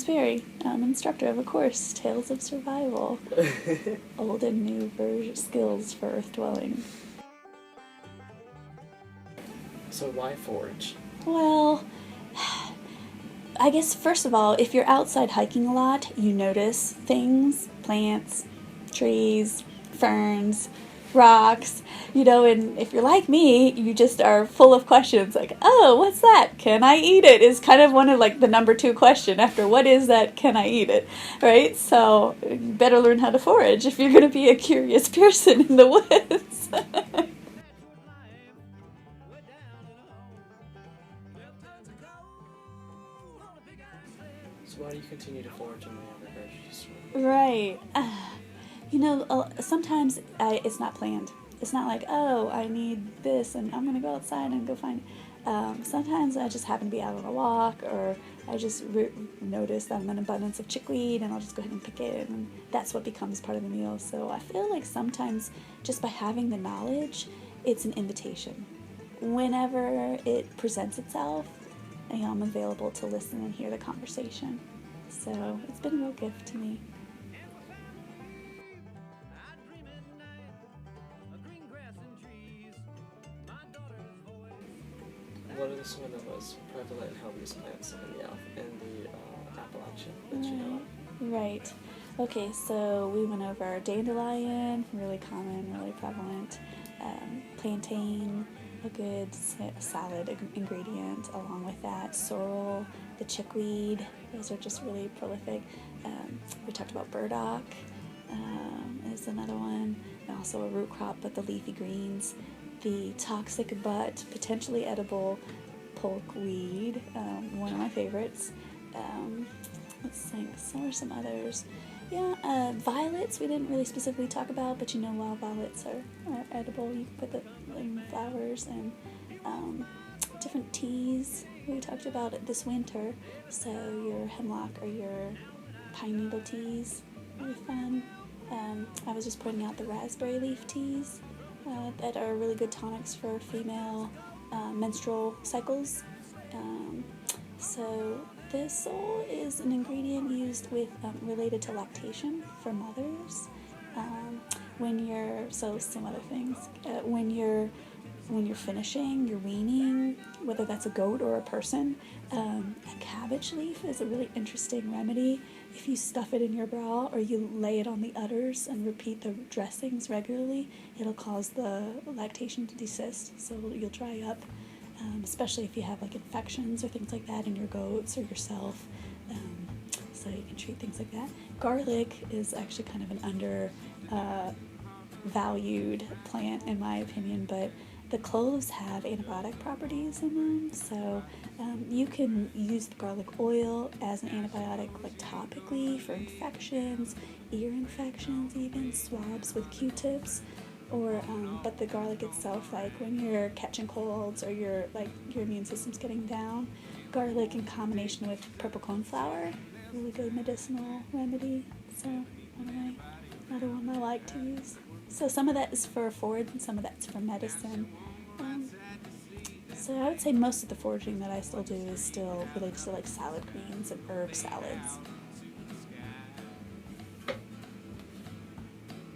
Berry, instructor of a course, Tales of Survival. Old and new skills for Earth Dwelling. So why Forage? Well, I guess first of all, if you're outside hiking a lot, you notice things, plants, trees, ferns, rocks, and if you're like me, you just are full of questions like, oh, what's that? Can I eat it? Is kind of one of like the number 2 question after what is that? Can I eat it? Right? So you better learn how to forage if you're going to be a curious person in the woods. So why do you continue to forage in the other grocery store? Right. Sometimes it's not planned. It's not like, oh, I need this and I'm going to go outside and go find it. Sometimes I just happen to be out on a walk, or I just notice that I'm an abundance of chickweed and I'll just go ahead and pick it, and that's what becomes part of the meal. So I feel like sometimes just by having the knowledge, it's an invitation. Whenever it presents itself, I'm available to listen and hear the conversation. So it's been a real gift to me. What are some of the most prevalent healthiest plants in the Appalachian that you know of? Right. Okay, so we went over dandelion, really common, really prevalent. Plantain, a good salad ingredient. Along with that, sorrel, the chickweed, those are just really prolific. We talked about burdock is another one, and also a root crop, but the leafy greens. The toxic but potentially edible pokeweed, one of my favorites. Let's think, so are some others. Yeah, violets we didn't really specifically talk about, but wild violets are edible. You can put them in flowers, and different teas we talked about it this winter. So your hemlock or your pine needle teas, really fun. I was just pointing out the raspberry leaf teas that are really good tonics for female menstrual cycles. So thistle is an ingredient used with related to lactation for mothers. Some other things. When you're finishing, you're weaning, whether that's a goat or a person, a cabbage leaf is a really interesting remedy. If you stuff it in your bra or you lay it on the udders and repeat the dressings regularly, it'll cause the lactation to desist, so you'll dry up, especially if you have like infections or things like that in your goats or yourself. So you can treat things like that. Garlic is actually kind of an undervalued plant in my opinion, but the cloves have antibiotic properties in them, so you can use the garlic oil as an antibiotic, like topically for infections, ear infections, even swabs with Q-tips, or but the garlic itself, like when you're catching colds or your immune system's getting down, garlic in combination with purple coneflower, really good medicinal remedy. So another one I like to use. So some of that is for forage and some of that's for medicine. So I would say most of the foraging that I still do is still related to like salad greens and herb salads.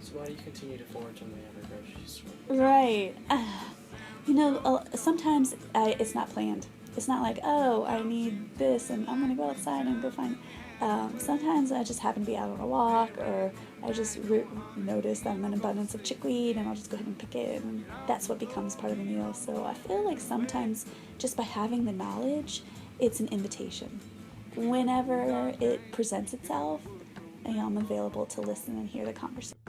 So why do you continue to forage in the other grocery store? Right. Sometimes it's not planned. It's not like, oh, I need this and I'm going to go outside and go find it. Sometimes I just happen to be out on a walk, or I just notice that I'm an abundance of chickweed and I'll just go ahead and pick it, and that's what becomes part of the meal. So I feel like sometimes just by having the knowledge, it's an invitation. Whenever it presents itself, I'm available to listen and hear the conversation.